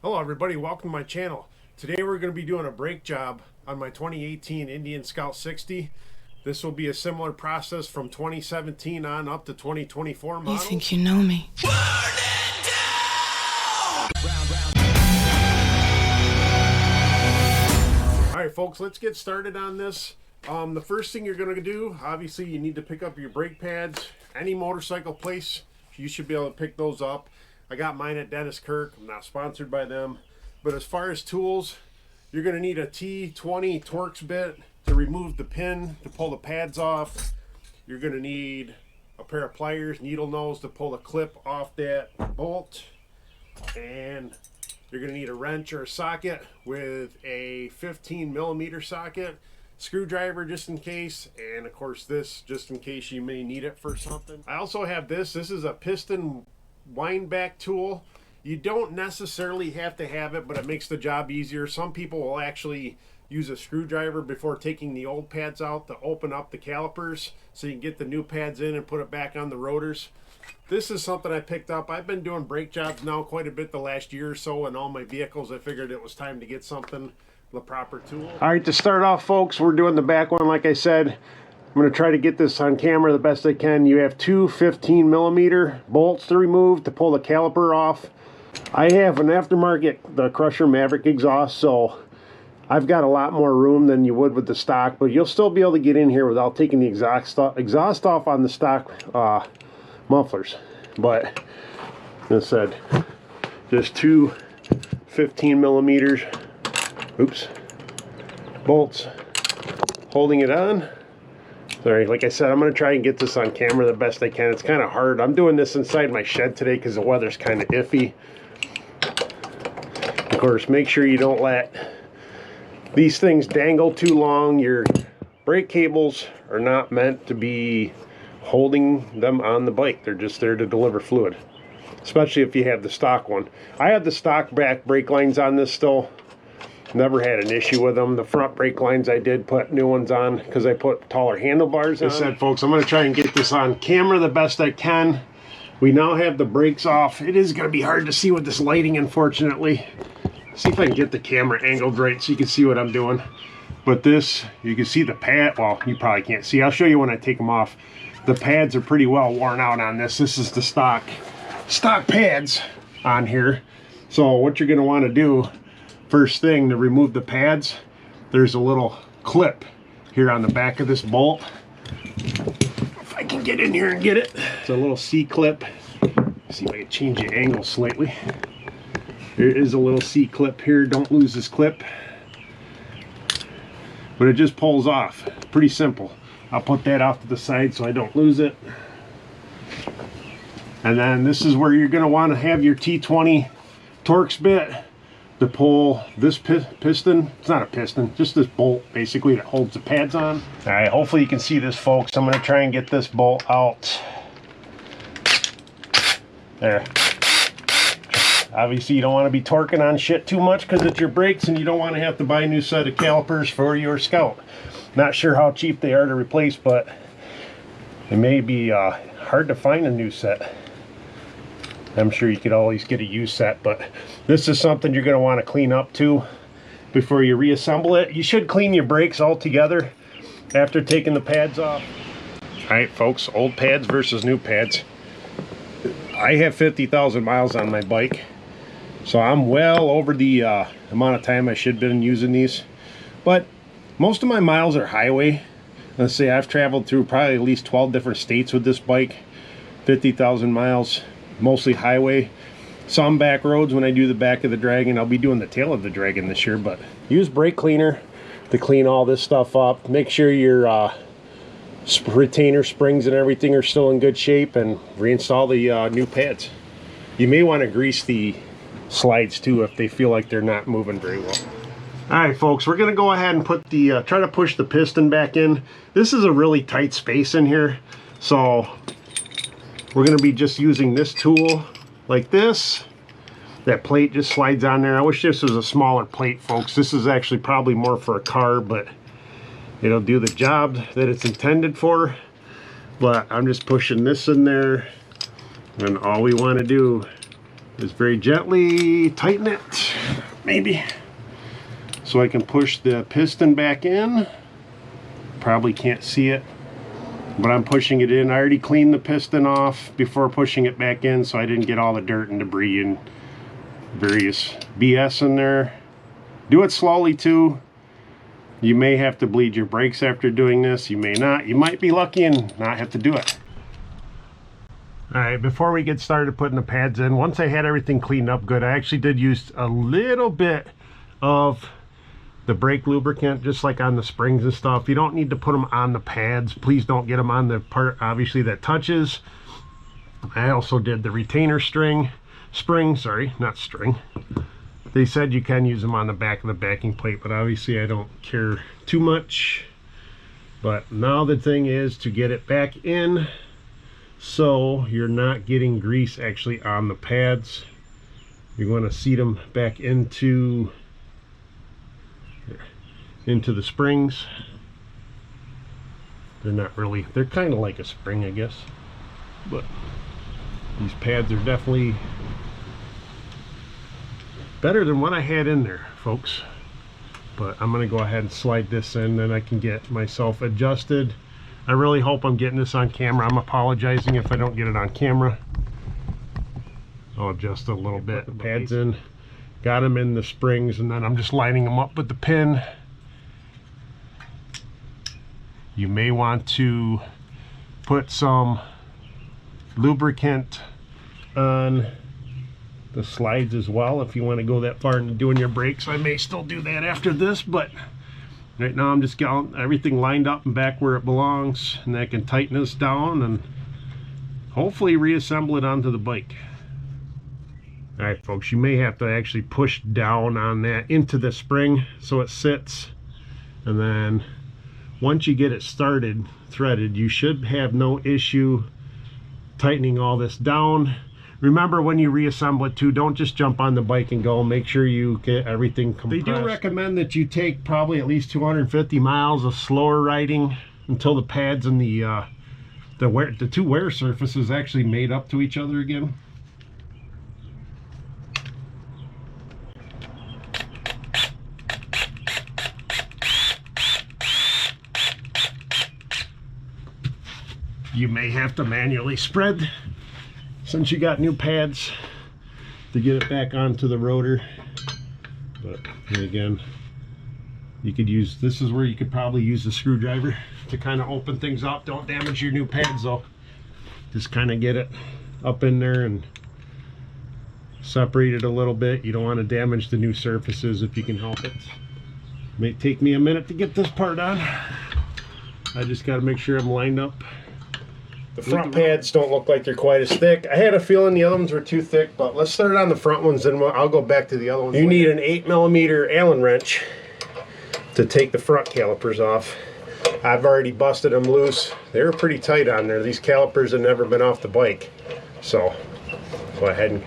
Hello everybody, welcome to my channel. Today we're going to be doing a brake job on my 2018 Indian Scout 60. This will be a similar process from 2017 on up to 2024 models. You think you know me? Alright folks, let's get started on this. The first thing you're going to do, obviously you need to pick up your brake pads. Any motorcycle place, you should be able to pick those up. I got mine at Dennis Kirk. I'm not sponsored by them. But as far as tools, you're going to need a T20 Torx bit to remove the pin to pull the pads off. You're going to need a pair of pliers, needle nose to pull the clip off that bolt. And you're going to need a wrench or a socket with a 15mm socket. Screwdriver just in case, and of course this just in case you may need it for something. I also have this is a piston wind back tool. You don't necessarily have to have it, but it makes the job easier. Some people will actually use a screwdriver before taking the old pads out to open up the calipers so you can get the new pads in and put it back on the rotors. This is something I picked up. I've been doing brake jobs now quite a bit the last year or so in all my vehicles. I figured it was time to get something, the proper tool. All right, to start off folks, we're doing the back one like I said. I'm going to try to get this on camera the best I can. You have two 15mm bolts to remove to pull the caliper off. I have an aftermarket, the Crusher Maverick exhaust, so I've got a lot more room than you would with the stock, but you'll still be able to get in here without taking the exhaust off on the stock mufflers. But as I said, just two 15mm bolts holding it on. Sorry, like I said, I'm going to try and get this on camera the best I can. It's kind of hard. I'm doing this inside my shed today because the weather's kind of iffy. Of course, make sure you don't let these things dangle too long. Your brake cables are not meant to be holding them on the bike. They're just there to deliver fluid, especially if you have the stock one. I have the stock back brake lines on this still. Never had an issue with them. The front brake lines I did put new ones on because I put taller handlebars on. As I said, folks, I'm going to try and get this on camera the best I can. We now have the brakes off. It is going to be hard to see with this lighting, unfortunately. See if I can get the camera angled right so you can see what I'm doing. But this, you can see the pad. Well, you probably can't see. I'll show you when I take them off. The pads are pretty well worn out on this. This is the stock pads on here. So what you're going to want to do, first thing, to remove the pads, there's a little clip here on the back of this bolt. If I can get in here and get it. It's a little C-clip. See if I can change the angle slightly. There is a little C-clip here. Don't lose this clip. But it just pulls off. Pretty simple. I'll put that off to the side so I don't lose it. And then this is where you're going to want to have your T20 Torx bit to pull this piston. It's not a piston, just this bolt basically that holds the pads on. All right, hopefully you can see this, folks. I'm going to try and get this bolt out. There. Obviously you don't want to be torquing on shit too much because it's your brakes, and you don't want to have to buy a new set of calipers for your Scout. Not sure how cheap they are to replace, but it may be hard to find a new set. I'm sure you could always get a used set, but this is something you're going to want to clean up too before you reassemble it. You should clean your brakes all together after taking the pads off. Alright folks, old pads versus new pads. I have 50,000 miles on my bike, so I'm well over the amount of time I should have been using these. But most of my miles are highway. Let's say I've traveled through probably at least 12 different states with this bike. 50,000 miles. Mostly highway, some back roads when I do the back of the Dragon. I'll be doing the tail of the Dragon this year, but use brake cleaner to clean all this stuff up. Make sure your retainer springs and everything are still in good shape, and reinstall the new pads. You may want to grease the slides too if they feel like they're not moving very well. Alright folks, we're going to go ahead and put the try to push the piston back in. This is a really tight space in here, so we're going to be just using this tool like this. That plate just slides on there. I wish this was a smaller plate, folks. This is actually probably more for a car, but it'll do the job that it's intended for. But I'm just pushing this in there, and all we want to do Just very gently tighten it, maybe, so I can push the piston back in. Probably can't see it, but I'm pushing it in. I already cleaned the piston off before pushing it back in, so I didn't get all the dirt and debris and various BS in there. Do it slowly too. You may have to bleed your brakes after doing this. You may not. You might be lucky and not have to do it. Alright, before we get started putting the pads in, once I had everything cleaned up good, I actually did use a little bit of the brake lubricant, just like on the springs and stuff. You don't need to put them on the pads. Please don't get them on the part, obviously, that touches. I also did the retainer spring, sorry, not string. They said you can use them on the back of the backing plate, but obviously I don't care too much. But now the thing is to get it back in so you're not getting grease actually on the pads. You're going to seat them back into the springs. They're not really, they're kind of like a spring, I guess, but these pads are definitely better than what I had in there, folks. But I'm going to go ahead and slide this in, then I can get myself adjusted. I really hope I'm getting this on camera. I'm apologizing if I don't get it on camera. I'll adjust a little bit. Put the pads in, got them in the springs, and then I'm just lining them up with the pin. You may want to put some lubricant on the slides as well if you want to go that far into doing your brakes. I may still do that after this, but right now I'm just getting everything lined up and back where it belongs, and I can tighten this down and hopefully reassemble it onto the bike. All right, folks, you may have to actually push down on that into the spring so it sits, and then once you get it started, threaded, you should have no issue tightening all this down. Remember, when you reassemble it too, don't just jump on the bike and go. Make sure you get everything compressed. They do recommend that you take probably at least 250 miles of slower riding until the pads and the two wear surfaces actually made up to each other again. You may have to manually spread, since you got new pads, to get it back onto the rotor. But again, you could use, this is where you could probably use the screwdriver to kind of open things up. Don't damage your new pads though. Just kind of get it up in there and separate it a little bit. You don't want to damage the new surfaces if you can help it. May take me a minute to get this part on. I just got to make sure I'm lined up. The front pads don't look like they're quite as thick. I had a feeling the other ones were too thick, but let's start on the front ones and I'll go back to the other ones. You need an 8mm Allen wrench to take the front calipers off. I've already busted them loose. They were pretty tight on there. These calipers have never been off the bike. So go ahead and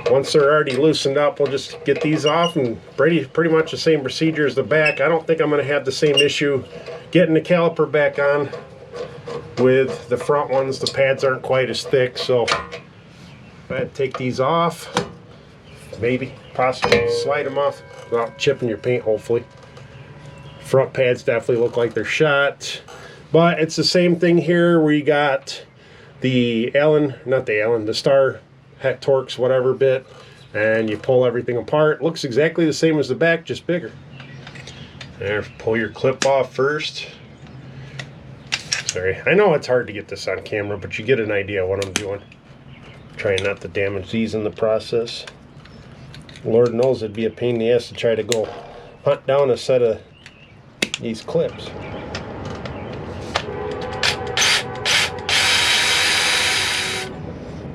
once they're already loosened up, we'll just get these off, and pretty much the same procedure as the back. I don't think I'm going to have the same issue getting the caliper back on with the front ones. The pads aren't quite as thick, so if I had to take these off, maybe possibly slide them off without chipping your paint, hopefully. Front pads definitely look like they're shot, but it's the same thing here where you got the the Star Torx whatever bit, and you pull everything apart. It looks exactly the same as the back, just bigger. There, pull your clip off first. Sorry, I know it's hard to get this on camera, but you get an idea of what I'm doing. Trying not to damage these in the process. Lord knows it'd be a pain in the ass to try to go hunt down a set of these clips.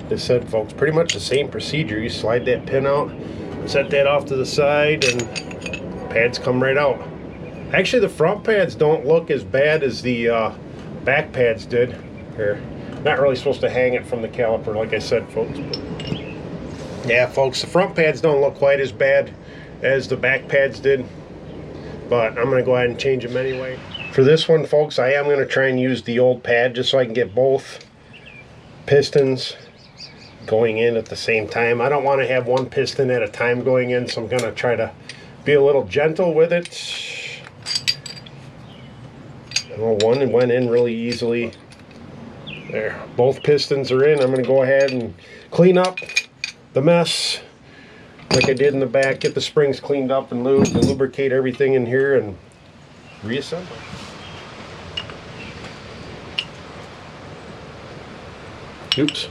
Like I said, folks, pretty much the same procedure. You slide that pin out, set that off to the side, and pads come right out. Actually, the front pads don't look as bad as the back pads did. Here, not really supposed to hang it from the caliper, like I said, folks. But yeah, folks, the front pads don't look quite as bad as the back pads did, but I'm going to go ahead and change them anyway. For this one, folks, I am going to try and use the old pad just so I can get both pistons going in at the same time. I don't want to have one piston at a time going in, so I'm going to try to be a little gentle with it. One went in really easily. There, both pistons are in. I'm going to go ahead and clean up the mess like I did in the back. Get the springs cleaned up and lubed and lubricate everything in here and reassemble. Oops.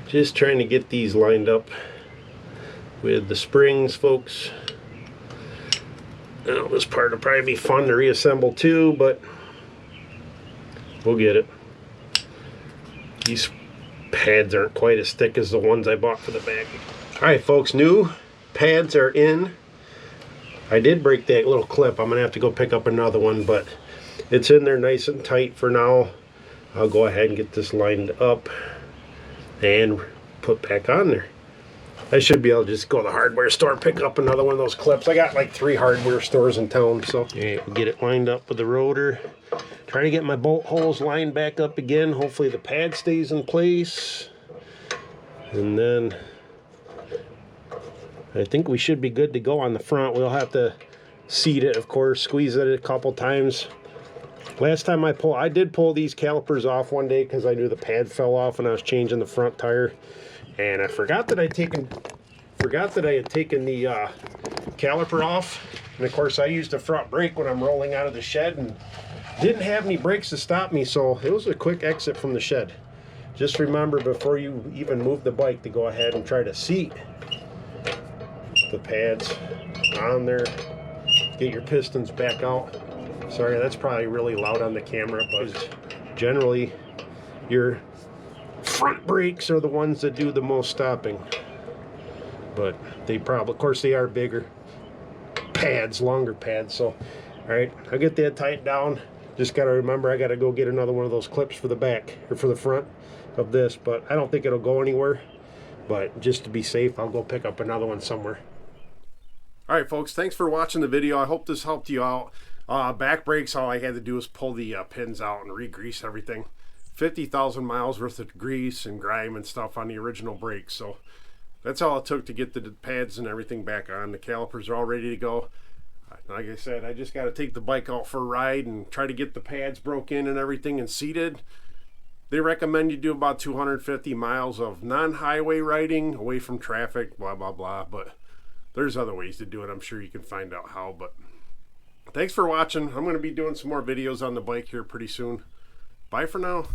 Just trying to get these lined up with the springs, folks. Now, this part will probably be fun to reassemble too, but we'll get it. These pads aren't quite as thick as the ones I bought for the back. Alright folks, new pads are in. I did break that little clip. I'm going to have to go pick up another one, but it's in there nice and tight for now. I'll go ahead and get this lined up and put back on there. I should be able to just go to the hardware store and pick up another one of those clips. I got like 3 hardware stores in town, so yeah, we'll get it lined up with the rotor. Try to get my bolt holes lined back up again. Hopefully the pad stays in place. And then I think we should be good to go on the front. We'll have to seat it, of course, squeeze it a couple times. Last time I did pull these calipers off one day because I knew the pad fell off when I was changing the front tire, and I forgot that I had taken the caliper off. And of course I used the front brake when I'm rolling out of the shed and didn't have any brakes to stop me, so it was a quick exit from the shed. Just remember before you even move the bike to go ahead and try to seat the pads on there. Get your pistons back out. Sorry, that's probably really loud on the camera, but generally your front brakes are the ones that do the most stopping. But they probably, of course, they are bigger pads, longer pads. So, all right, I'll get that tightened down. Just got to remember I got to go get another one of those clips for the back or for the front of this, but I don't think it'll go anywhere. But just to be safe, I'll go pick up another one somewhere. All right, folks, thanks for watching the video. I hope this helped you out. Back brakes, all I had to do was pull the pins out and re-grease everything. 50,000 miles worth of grease and grime and stuff on the original brakes. So that's all it took to get the pads and everything back on. The calipers are all ready to go. Like I said, I just got to take the bike out for a ride and try to get the pads broke in and everything and seated. They recommend you do about 250 miles of non-highway riding away from traffic, blah, blah, blah. But there's other ways to do it. I'm sure you can find out how. But thanks for watching. I'm going to be doing some more videos on the bike here pretty soon. Bye for now.